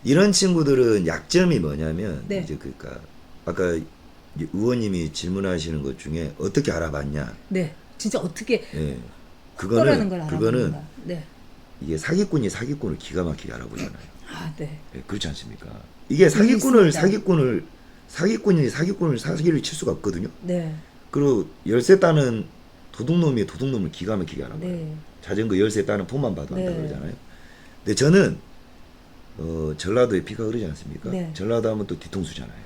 이런 친구들은 약점이 뭐냐면 네. 이제 그러니까 아까 의원님이 질문하시는 것 중에 어떻게 알아봤냐? 네. 진짜 어떻게 예, 확보라는 그거는 걸 그거는 알아보는가. 네. 이게 사기꾼이 사기꾼을 기가 막히게 알아보잖아요. 아, 네. 예, 그렇지 않습니까? 이게 일리 있습니다. 사기꾼이 사기꾼을 사기를 칠 수가 없거든요. 네. 그리고 열쇠 따는 도둑놈이 도둑놈을 기가 막히게 알아봐요. 네. 자전거 열쇠 따는 폰만 봐도 안다 네. 그러잖아요. 근데 저는 전라도에 피가 흐르지 않습니까? 네. 전라도 하면 또 뒤통수잖아요.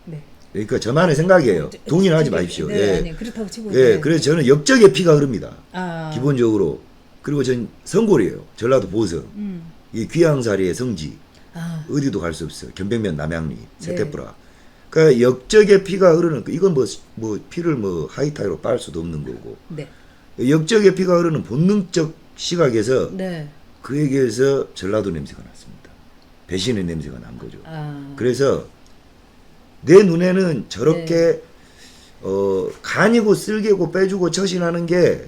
네. 그러니까 저만의 생각이에요. 동의하지 마십시오. 네, 예. 아니, 그렇다고 치고. 예, 네. 그래서 저는 역적의 피가 흐릅니다. 아. 기본적으로. 그리고 전 성골이에요. 전라도 보성. 이 귀양사리의 성지. 아. 어디도 갈 수 없어요. 견백면 남양리, 세태뿌라. 그러니까 역적의 피가 흐르는 이건 뭐 피를 뭐 하이타이로 빨 수도 없는 거고. 네. 역적의 피가 흐르는 본능적 시각에서 네. 그에게서 전라도 냄새가 났습니다. 배신의 냄새가 난 거죠. 아. 그래서 내 눈에는 저렇게 간이고 쓸개고 빼주고 처신하는 게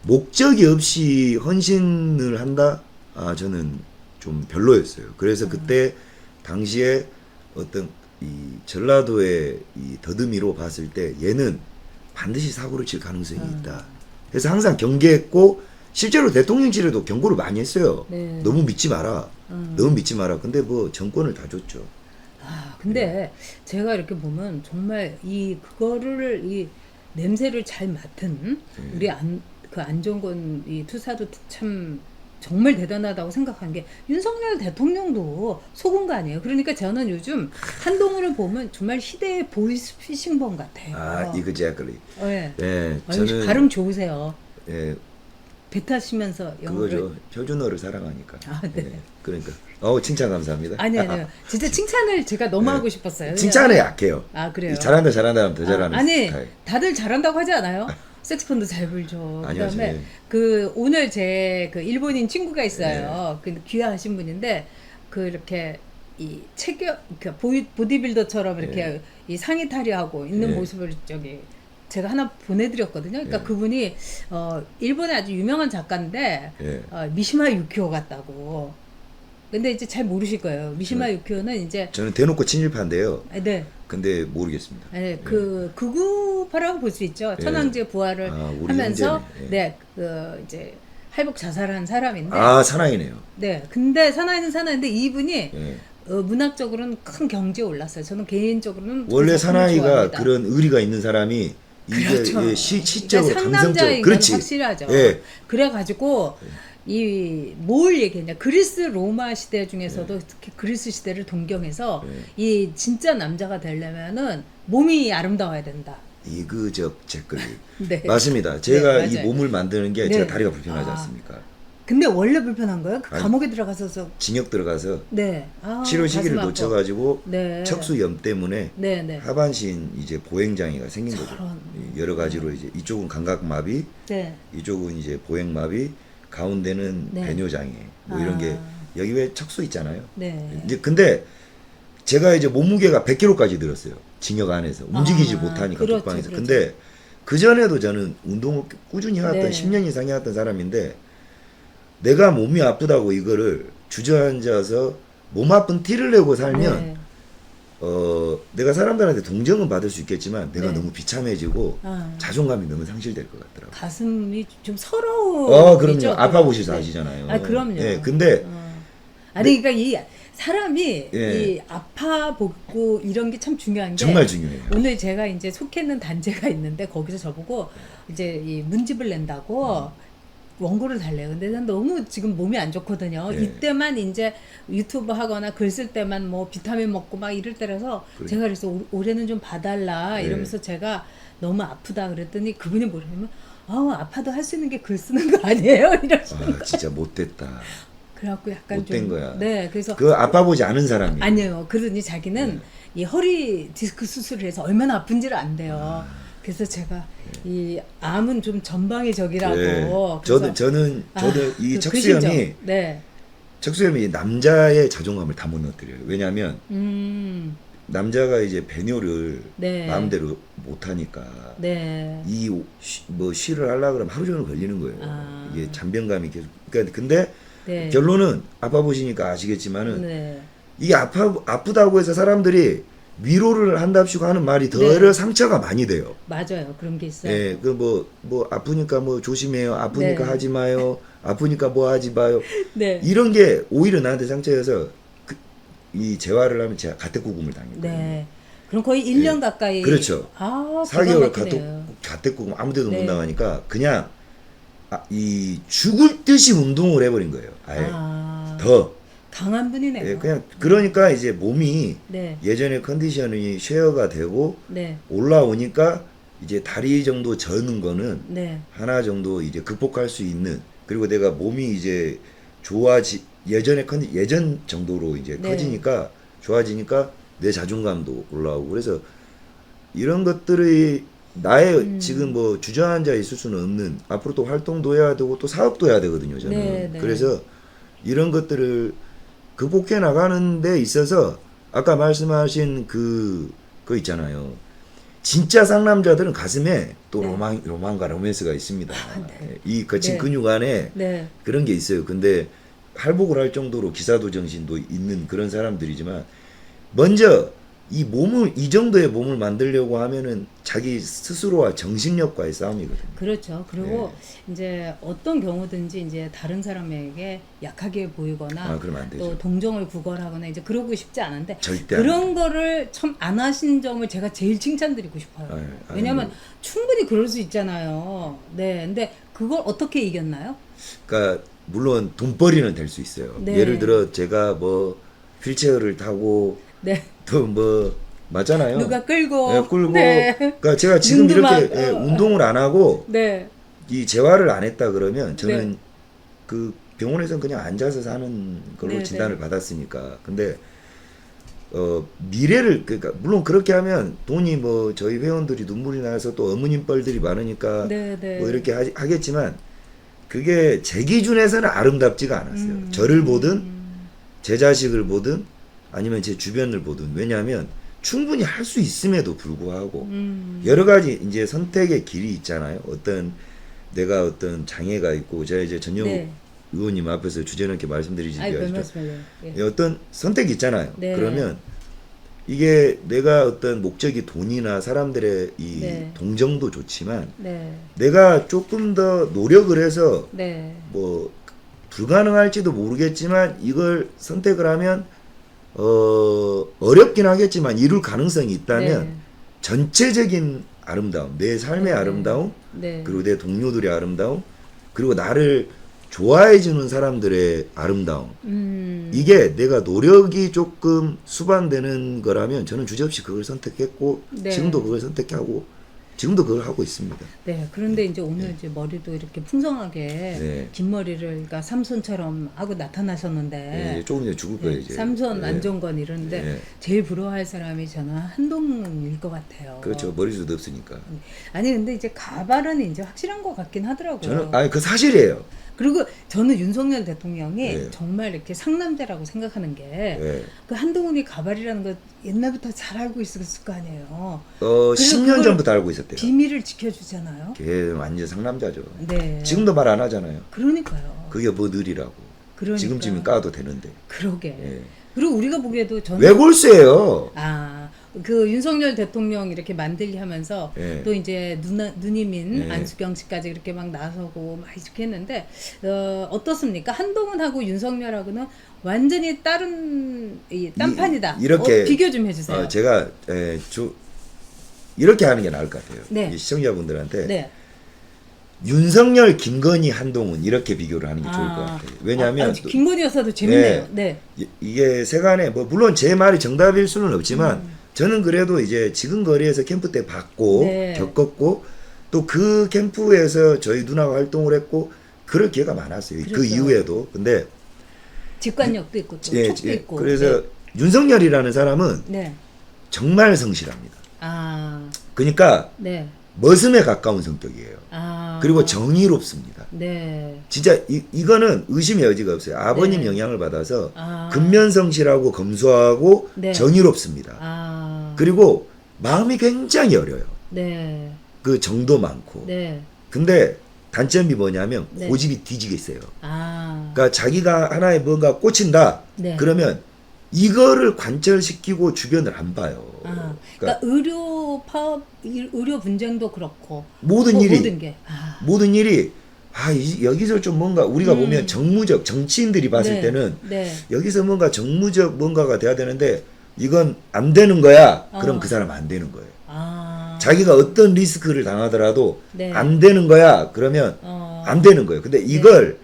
목적이 없이 헌신을 한다? 아, 저는 좀 별로였어요. 그래서 그때 당시에 어떤 이 전라도의 이 더듬이로 봤을 때 얘는 반드시 사고를 칠 가능성이 있다. 그래서 항상 경계했고 실제로 대통령실에도 경고를 많이 했어요. 네. 너무 믿지 마라. 너무 믿지 마라. 근데 뭐 정권을 다 줬죠. 아, 근데 제가 이렇게 보면 정말 그거를 이 냄새를 잘 맡은 우리 안종건 이 투사도 참 정말 대단하다고 생각한 게 윤석열 대통령도 속은 거 아니에요. 그러니까 저는 요즘 한동훈을 보면 정말 시대의 보이스피싱범 같아요. 아, 이그제클리. 네. 예, 아유, 저는 발음 좋으세요. 예, 배 타시면서 영어를. 그거죠. 표준어를 사랑하니까. 아, 네. 예, 그러니까. 칭찬 감사합니다. 아니요. 진짜 칭찬을 제가 너무 하고 싶었어요. 칭찬에 약해요. 아, 그래요? 잘한다 하면 더 잘하는 아니, 스타일. 다들 잘한다고 하지 않아요? 색스폰도 잘 불죠. 아니요, 그다음에 저 오늘 제 일본인 친구가 있어요. 그 귀화하신 분인데 이렇게 이 그러니까 보디빌더처럼 이렇게 이 상의 탈의하고 있는 모습을 제가 하나 보내드렸거든요. 그러니까 그분이 일본의 아주 유명한 작가인데 미시마 유키오 같다고. 근데 이제 잘 모르실 거예요. 미시마 유키오는 이제 저는 대놓고 친일파인데요. 네. 근데 모르겠습니다. 네, 극우파라고 볼 수 있죠. 천황제 부활을 우리 하면서 형제네. 이제 할복 자살한 사람인데. 아, 사나이네요. 네, 근데 사나이는 사나이인데 이분이 예. 문학적으로는 큰 경지에 올랐어요. 저는 개인적으로는 원래 그 작품을 사나이가 좋아합니다. 그런 의리가 있는 사람이 그렇죠. 이게 시적으로 그러니까 감성적으로 상남자인 건 그렇지. 확실하죠. 예. 그래가지고 뭘 얘기했냐? 그리스 로마 시대 중에서도 특히 그리스 시대를 동경해서 이 진짜 남자가 되려면은 몸이 아름다워야 된다. 이그적 제끌리. 네. 맞습니다. 제가 네, 이 맞아요. 몸을 만드는 게 네. 제가 다리가 불편하지 아. 않습니까? 근데 원래 불편한 거예요? 아니, 감옥에 들어가서. 징역 들어가서 네. 치료 시기를 가슴 아파. 놓쳐가지고 네. 척수염 때문에 네. 하반신 이제 보행장애가 생긴 거죠. 저런. 여러 가지로 이제 이쪽은 감각마비, 네. 이쪽은 이제 보행마비, 가운데는 네. 배뇨장애 뭐 이런 게 여기 왜 척수 있잖아요. 네. 이제 근데 제가 이제 몸무게가 100kg까지 늘었어요. 징역 안에서 움직이지 못하니까 그렇죠, 독방에서. 그렇죠. 근데 그 전에도 저는 운동을 꾸준히 해왔던 네. 10년 이상 해왔던 사람인데 내가 몸이 아프다고 이거를 주저앉아서 몸 아픈 티를 내고 살면 네. 내가 사람들한테 동정은 받을 수 있겠지만 내가 네. 너무 비참해지고 자존감이 너무 상실될 것 같더라고요. 가슴이 좀 서러워. 그럼요. 아파 보셔서 아시잖아요. 아, 그럼요. 예, 근데 아니 그러니까 이 사람이 예. 이 아파 보고 이런 게 참 중요한 게 정말 중요해요. 오늘 제가 이제 속해 있는 단체가 있는데 거기서 저보고 이제 이 문집을 낸다고 원고를 달래요. 근데 난 너무 지금 몸이 안 좋거든요. 예. 이때만 이제 유튜브 하거나 글 쓸 때만 뭐 비타민 먹고 막 이럴 때라서 그래. 제가 그래서 올해는 좀 봐달라 예. 이러면서 제가 너무 아프다 그랬더니 그분이 뭐냐면 아파도 할 수 있는 게 글 쓰는 거 아니에요? 이러시는 아, 진짜 못됐다. 그래갖고 약간 못된 좀 거야. 네, 그래서 그 아파 보지 않은 사람이. 아니에요. 그러더니 자기는 이 허리 디스크 수술을 해서 얼마나 아픈지를 안돼요. 그래서 제가 이 암은 좀 전방위적이라고. 네. 그래서 저도 이 그 척수염이 글씨죠. 네. 척수염이 남자의 자존감을 다 무너뜨려요. 왜냐하면 남자가 이제 배뇨를 네. 마음대로 못 하니까 네. 뭐 쉬를 하려 그러면 하루 종일 걸리는 거예요. 아. 이게 잔병감이 계속. 그러니까 근데 네. 결론은 아파 보시니까 아시겠지만은 네. 이게 아프다고 해서 사람들이 위로를 한답시고 하는 말이 더 네. 상처가 많이 돼요. 맞아요. 그런 게 있어요. 예, 그 뭐 아프니까 뭐 조심해요. 아프니까 네. 하지 마요. 아프니까 뭐 하지 마요. 네. 이런 게 오히려 나한테 상처여서 이 재활을 하면 제가 가택구금을 당했거든요. 네. 그럼 거의 1년 가까이. 그렇죠. 아, 4개월 기가 막히네요. 가택구금 아무 데도 네. 못 나가니까 그냥 이 죽을 듯이 운동을 해버린 거예요. 아예 아, 더. 강한 분이네요. 예, 그냥 그러니까 이제 몸이 네. 예전에 컨디션이 쉐어가 되고 네. 올라오니까 이제 다리 정도 저는 거는 네. 하나 정도 이제 극복할 수 있는, 그리고 내가 몸이 이제 예전 정도로 이제 네. 커지니까 좋아지니까 내 자존감도 올라오고, 그래서 이런 것들이 나의 지금 뭐 주저앉아 있을 수는 없는, 앞으로 또 활동도 해야 되고 또 사업도 해야 되거든요, 저는. 네, 네. 그래서 이런 것들을 극복해 나가는 데 있어서 아까 말씀하신 그거 있잖아요. 진짜 상남자들은 가슴에 또 네. 로망과 로맨스가 있습니다. 네. 이 거친 네. 근육 안에 네. 그런 게 있어요. 근데 할복을 할 정도로 기사도 정신도 있는 그런 사람들이지만, 먼저 이 정도의 몸을 만들려고 하면은 자기 스스로와 정신력과의 싸움이거든요. 그렇죠. 그리고 이제 어떤 경우든지 이제 다른 사람에게 약하게 보이거나 그러면 안 되죠. 또 동정을 구걸하거나 이제 그러고 싶지 않은데 절대 안 그런 거를 참 안 하신 점을 제가 제일 칭찬드리고 싶어요. 아유, 왜냐면 아유. 충분히 그럴 수 있잖아요. 네. 근데 그걸 어떻게 이겼나요? 그러니까 물론 돈벌이는 될 수 있어요. 네. 예를 들어 제가 뭐 휠체어를 타고 네. 또 뭐 맞잖아요. 누가 끌고. 예, 끌고. 네. 그러니까 제가 지금 눈도 이렇게 막, 운동을 안 하고 네. 이 재활을 안 했다 그러면 저는 네. 그 병원에서는 그냥 앉아서 사는 걸로 네, 진단을 네. 받았으니까. 근데 미래를, 그러니까 물론 그렇게 하면 돈이 뭐 저희 회원들이 눈물이 나서 또 어머님 뻘들이 많으니까 네, 네. 뭐 이렇게 하겠지만 그게 제 기준에서는 아름답지가 않았어요. 저를 보든 제 자식을 보든 아니면 제 주변을 보든. 왜냐하면 충분히 할 수 있음에도 불구하고 여러 가지 이제 선택의 길이 있잖아요. 내가 어떤 장애가 있고, 제가 이제 전영욱 네. 의원님 앞에서 주제넘게 말씀드리지 아이, 별 않죠. 말씀을요. 예. 어떤 선택이 있잖아요. 네. 그러면 이게 내가 어떤 목적이 돈이나 사람들의 이 네. 동정도 좋지만 네. 내가 조금 더 노력을 해서 네. 뭐 불가능할지도 모르겠지만 이걸 선택을 하면 어렵긴 하겠지만 이룰 가능성이 있다면 네. 전체적인 아름다움, 내 삶의 네. 아름다움, 네. 그리고 내 동료들의 아름다움, 그리고 나를 좋아해주는 사람들의 아름다움, 이게 내가 노력이 조금 수반되는 거라면 저는 주저없이 그걸 선택했고, 네. 지금도 그걸 선택하고 지금도 그걸 하고 있습니다. 네, 그런데 이제 오늘 이제 머리도 이렇게 풍성하게 네. 긴 머리를 그러니까 삼손처럼 하고 나타나셨는데 네, 조금 전에 죽을 거예요 이제. 삼손 네. 안정건 이러는데 네. 제일 부러워할 사람이 저는 한동훈일 것 같아요. 그렇죠. 머리숱 없으니까. 아니 근데 이제 가발은 이제 확실한 것 같긴 하더라고요. 저는 그 사실이에요. 그리고 저는 윤석열 대통령이 네. 정말 이렇게 상남자라고 생각하는 게 네. 그 한동훈이 가발이라는 거 옛날부터 잘 알고 있었을 거 아니에요. 10년 그걸 전부터 알고 있었대요. 비밀을 지켜주잖아요. 걔 완전 상남자죠. 네. 지금도 말 안 하잖아요. 그러니까요. 그게 뭐 느리라고. 그러니까. 지금쯤이면 까도 되는데. 그러게. 예. 그리고 우리가 보기에도 저는 왜 골수예요? 그 윤석열 대통령 이렇게 만들기 하면서 예. 또 이제 누님인 예. 안수경 씨까지 이렇게 막 나서고 막 이렇게 했는데 어떻습니까? 한동훈하고 윤석열하고는 완전히 다른 딴판이다. 이렇게 비교 좀 해주세요. 제가 이렇게 하는 게 나을 것 같아요. 네. 이 시청자분들한테 네. 윤석열, 김건희, 한동훈 이렇게 비교를 하는 게 좋을 것 같아요. 왜냐하면 김건희 여사도 재밌네요. 네. 이게 세간에 뭐 물론 제 말이 정답일 수는 없지만 저는 그래도 이제 지금 거리에서 캠프 때 봤고 네. 겪었고 또 그 캠프에서 저희 누나가 활동을 했고 그럴 기회가 많았어요. 그 그렇죠. 이후에도. 근데 직관력도 있고 또 예, 촉도 예, 있고. 그래서 윤석열이라는 사람은 네. 정말 성실합니다. 아, 그러니까 네. 머슴에 가까운 성격이에요. 아. 그리고 정의롭습니다. 네. 진짜 이거는 의심의 여지가 없어요. 아버님 네. 영향을 받아서 아. 근면성실하고 검소하고 네. 정의롭습니다. 아. 그리고 마음이 굉장히 어려요. 네. 그 정도 많고. 네. 근데 단점이 뭐냐면 네. 고집이 뒤지게 세요. 아. 그러니까 자기가 하나에 뭔가 꽂힌다. 네. 그러면 이거를 관철시키고 주변을 안 봐요. 그러니까 의료 파업, 의료 분쟁도 그렇고 모든 뭐, 일이 모든 게 모든 일이 여기서 좀 뭔가 우리가 보면 정무적 정치인들이 봤을 네. 때는 네. 여기서 뭔가 정무적 뭔가가 돼야 되는데 이건 안 되는 거야. 그럼 그 사람 안 되는 거예요. 자기가 어떤 리스크를 당하더라도 네. 안 되는 거야. 그러면 안 되는 거예요. 근데 이걸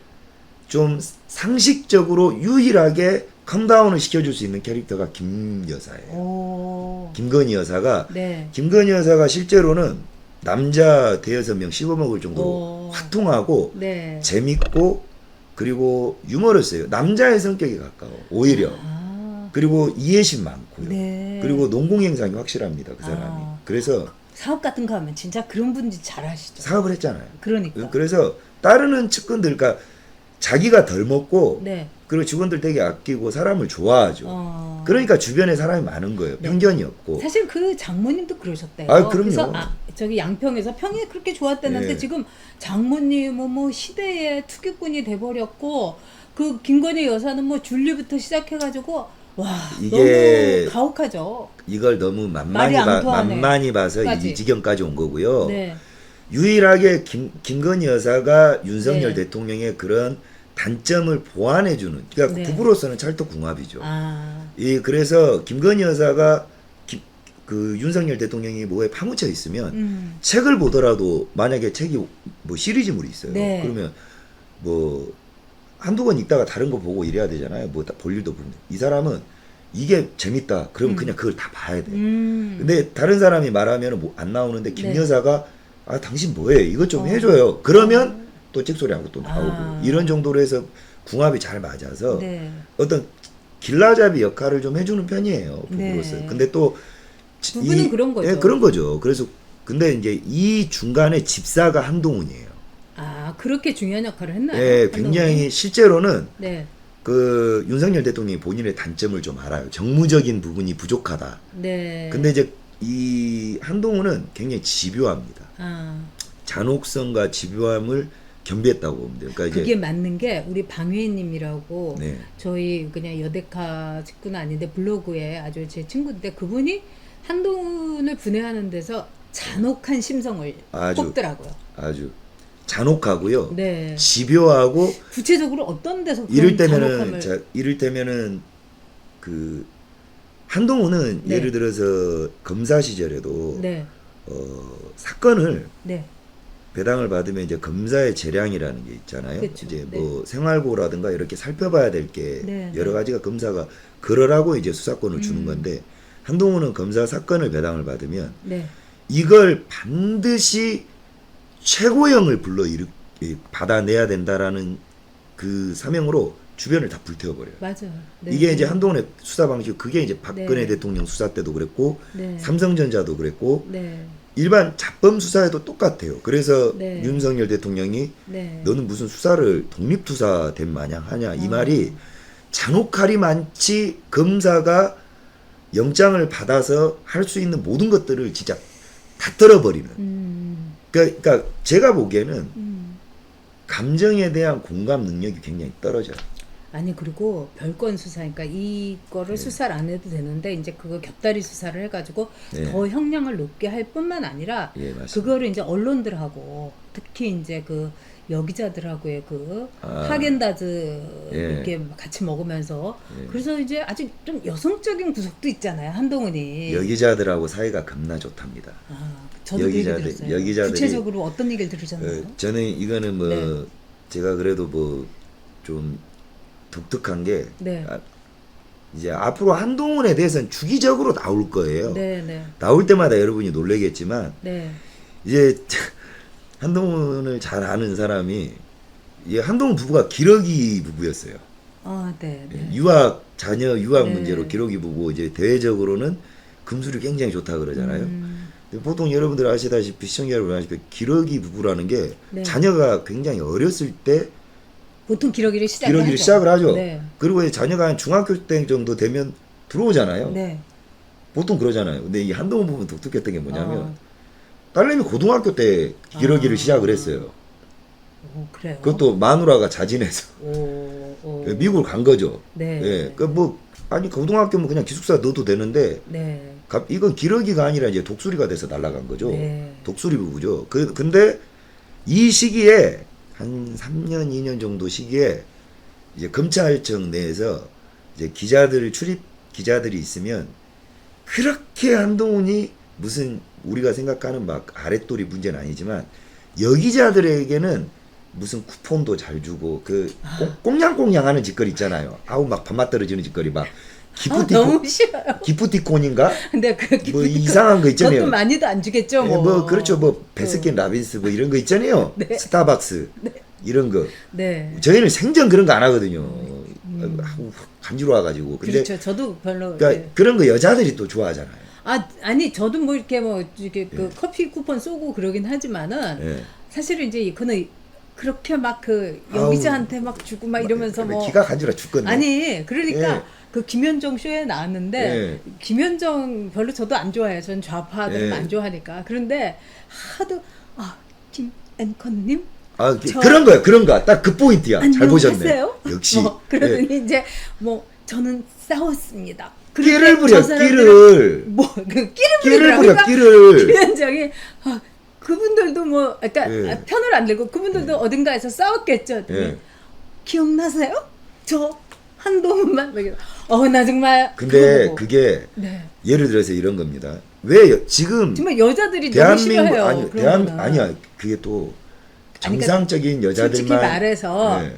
좀 상식적으로 유일하게 컴다운을 시켜줄 수 있는 캐릭터가 김 여사예요. 김건희 여사가 네. 김건희 여사가 실제로는 남자 대여섯 명 씹어먹을 정도로 화통하고 네. 재밌고 그리고 유머러스해요. 남자의 성격이 가까워 오히려. 그리고 이해심 많고요. 네. 그리고 농공행상이 확실합니다. 그 사람이. 그래서 사업 같은 거 하면 진짜 그런 분들이 잘 하시죠. 사업을 했잖아요. 그러니까. 그래서 따르는 측근들, 그러니까 자기가 덜 먹고 네. 그리고 직원들 되게 아끼고 사람을 좋아하죠. 그러니까 주변에 사람이 많은 거예요. 네. 편견이 없고. 사실 그 장모님도 그러셨대요. 아, 그럼요. 그래서 저기 양평에서 평이 그렇게 좋았다는데 네. 지금 장모님은 뭐 시대의 투기꾼이 돼버렸고 그 김건희 여사는 뭐 줄리부터 시작해가지고 와 이게 너무 가혹하죠. 이걸 너무 말이 앙투하네. 만만히 봐서 까지. 이 지경까지 온 거고요. 네. 유일하게 김건희 여사가 윤석열 네. 대통령의 그런 단점을 보완해주는, 그러니까 네. 부부로서는 찰떡궁합이죠. 그래서 김건희 여사가 그 윤석열 대통령이 뭐에 파묻혀 있으면 책을 보더라도 만약에 책이 뭐 시리즈물이 있어요. 네. 그러면 뭐 한두 번 읽다가 다른 거 보고 이래야 되잖아요. 뭐 볼 일도 없는데 이 사람은 이게 재밌다. 그러면 그냥 그걸 다 봐야 돼. 근데 다른 사람이 말하면 뭐 안 나오는데 김 네. 여사가 당신 뭐해? 이것 좀 해줘요. 그러면 또 찍소리하고 또 나오고 이런 정도로 해서 궁합이 잘 맞아서 네. 어떤 길라잡이 역할을 좀 해주는 편이에요. 부부로서. 네. 근데 또 부부는 그런 거죠. 예, 그런 거죠. 그래서 근데 이제 이 중간에 집사가 한동훈이에요. 그렇게 중요한 역할을 했나요? 예, 굉장히 실제로는 네. 그 윤석열 대통령이 본인의 단점을 좀 알아요. 정무적인 부분이 부족하다. 네. 근데 이제 이 한동훈은 굉장히 집요합니다. 잔혹성과 집요함을 겸비했다고 보면 돼요. 그러니까 그게 맞는 게 우리 방회님이라고 네. 저희 그냥 여대카 직구는 아닌데 블로그에 아주 제 친구인데 그분이 한동훈을 분해하는 데서 잔혹한 심성을 뽑더라고요. 아주 잔혹하고요. 네. 집요하고 구체적으로 어떤 데서 그런 이를테면은 잔혹함을 이를테면은 그 한동훈은 네. 예를 들어서 검사 시절에도 네. 사건을 네. 배당을 받으면 이제 검사의 재량이라는 게 있잖아요. 그쵸. 이제 네. 뭐 생활고라든가 이렇게 살펴봐야 될 게 네, 여러 네. 가지가 검사가 그러라고 이제 수사권을 주는 건데 한동훈은 검사 사건을 배당을 받으면 네. 이걸 반드시 최고형을 받아내야 된다라는 그 사명으로 주변을 다 불태워버려요. 맞아요. 네. 이게 이제 한동훈의 수사 방식, 그게 이제 박근혜 네. 대통령 수사 때도 그랬고 네. 삼성전자도 그랬고 네. 일반 자범 수사에도 똑같아요. 그래서 네. 윤석열 대통령이 네. 너는 무슨 수사를 독립투사 된 마냥 하냐 이 말이 잔혹할이 많지 검사가 영장을 받아서 할 수 있는 모든 것들을 진짜 다 떨어버리는. 그러니까 제가 보기에는 감정에 대한 공감 능력이 굉장히 떨어져요. 아니 그리고 별건 수사, 그러니까 이거를 수사를 안 해도 되는데 이제 그거 겹다리 수사를 해가지고 네. 더 형량을 높게 할 뿐만 아니라 예, 맞습니다. 그거를 이제 언론들하고 특히 이제 그 여기자들하고의 그 하겐다즈 예. 이렇게 같이 먹으면서 그래서 이제 아직 좀 여성적인 구석도 있잖아요 한동훈이. 여기자들하고 사이가 겁나 좋답니다. 저도 그 얘기 여기자들- 들었어요. 여기자들이- 구체적으로 어떤 얘기를 들으셨나요? 저는 이거는 뭐 네. 제가 그래도 뭐 좀 독특한 게 네. 이제 앞으로 한동훈에 대해서는 주기적으로 나올 거예요. 네, 네, 나올 때마다 여러분이 놀라겠지만 네, 이제 한동훈을 잘 아는 사람이 이 한동훈 부부가 기러기 부부였어요. 네, 네. 자녀 유학 네. 문제로 기러기 부부, 이제 대외적으로는 금술이 굉장히 좋다 그러잖아요. 근데 보통 여러분들 아시다시피 시청자 여러분 아시다시피 기러기 부부라는 게 네. 자녀가 굉장히 어렸을 때 보통 기러기를 시작을 시작을 하죠. 네. 그리고 이제 자녀가 한 중학교 때 정도 되면 들어오잖아요. 네. 보통 그러잖아요. 근데 이 한동훈 부부는 독특했던 게 뭐냐면 아. 딸내미 고등학교 때 기러기를 시작을 했어요. 오, 그래요. 그것도 마누라가 자진해서. 오. 오. 예, 미국을 간 거죠. 네. 예, 그뭐 아니 고등학교면 그냥 기숙사 넣어도 되는데 네. 이건 기러기가 아니라 이제 독수리가 돼서 날아간 거죠. 네. 독수리 부부죠. 근데 이 시기에 한 3년 2년 정도 시기에 이제 검찰청 내에서 이제 출입 기자들이 있으면 그렇게 한동훈이 무슨 우리가 생각하는 막 아랫돌이 문제는 아니지만 여기자들에게는 무슨 쿠폰도 잘 주고 그 꽁냥꽁냥하는 짓거리 있잖아요. 아우 막 밥맛 떨어지는 짓거리 막 너무 싫어요. 기프티콘인가? 근데 그 뭐 이상한 거 있잖아요. 그것도 많이도 안 주겠죠. 예, 뭐, 뭐 그렇죠. 뭐 베스킨 라빈스 뭐 이런 거 있잖아요. 네. 스타벅스 이런 거. 네. 저희는 생전 그런 거 안 하거든요. 간지러워가지고. 근데 그렇죠. 저도 별로. 그러니까 네. 그런 거 여자들이 또 좋아하잖아요. 아니 저도 뭐 이렇게 뭐 이렇게 그 커피 쿠폰 쏘고 그러긴 하지만은 예. 사실은 이제 그는 그렇게 막 그 여기자한테 막 주고 막 이러면서 뭐 기가 간지러 죽겠네. 아니 그러니까 예. 그 김현정 쇼에 나왔는데 예. 김현정 별로 저도 안 좋아해요. 전 좌파들 예. 안 좋아하니까. 그런데 하도 김 앵커님 그런 거야. 그런 거. 딱 그 포인트야. 잘 보셨네. 안녕하세요? 역시. 그러더니 예. 이제 뭐 저는 싸웠습니다. 끼를 부려. 저 사람들은 끼를. 끼를 끼를 부려. 부려. 끼를. 김현정이 그분들도 뭐 그러니까 예. 편을 안 들고 그분들도 어딘가에서 싸웠겠죠. 예. 기억나세요? 저 한동훈만 나 정말 근데 그거 보고. 그게 네. 예를 들어서 이런 겁니다. 왜 지금 정말 여자들이 너무 대한민국 싫어해요. 아니 그런 거는. 아니야. 그게 또 그러니까 정상적인 여자들만 솔직히 말해서 예.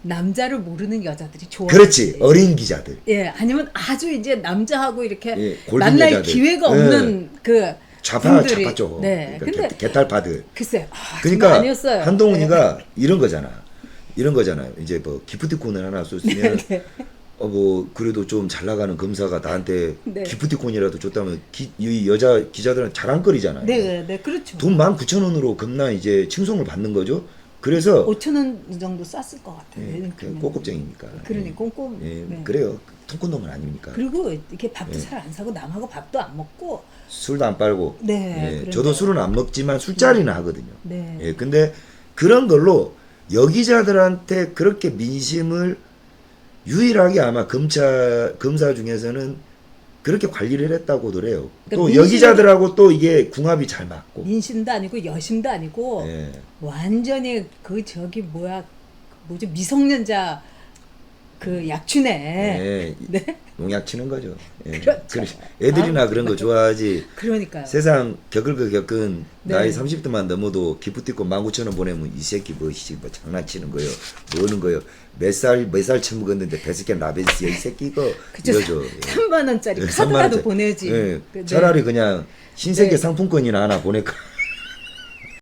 남자를 모르는 여자들이 좋아. 그렇지. 어린 기자들. 예, 아니면 아주 이제 남자하고 이렇게 예, 골든 만날 여자들. 기회가 예. 없는 그 좌파 분들이. 좌파죠. 네, 그러니까 근데 개탈파들. 글쎄, 정말 그러니까 아니었어요. 한동훈이가 네. 이런 거잖아. 이런 거잖아요. 이제 뭐 기프티콘을 하나 줬으면 네. 뭐 그래도 좀 잘 나가는 검사가 나한테 네. 기프티콘이라도 줬다면 이 여자 기자들은 자랑거리잖아요. 네, 네, 그렇죠. 돈 19,000원으로 겁나 이제 칭송을 받는 거죠. 그래서 5천 원 정도 쌌을 것 같아요. 예, 그러면. 꼬꼽쟁이니까. 그러니 꼼꼼. 예, 네. 그래요. 통큰놈은 아닙니까? 그리고 이렇게 밥도 예. 잘 안 사고 남하고 밥도 안 먹고. 술도 안 빨고. 네. 예, 그런데. 저도 술은 안 먹지만 술자리는 하거든요. 네. 예, 근데 그런 걸로 여기자들한테 그렇게 민심을 유일하게 아마 검사 중에서는 그렇게 관리를 했다고도 해요. 그러니까 또 민심을- 여기자들하고 또 이게 궁합이 잘 맞고. 민심도 아니고 여심도 아니고 예. 완전히 뭐지 미성년자 그 약춘에. 예. 네. 농약 치는 거죠. 예. 그렇죠. 애들이나 그런 거 좋아하지. 그러니까요. 세상 겪을 거 겪은 네. 나이 30대만 넘어도 기프티콘 19,000원 보내면 이 새끼 뭐 장난치는 거예요. 뭐는 거예요. 몇 살 처먹었는데 베스킨 라빈스야 이 새끼 이거 그쵸. 이러죠. 예. 3만 원짜리 예, 카드라도 3만 원짜리. 보내지. 예. 네. 차라리 그냥 신세계 네. 상품권이나 하나 보낼까.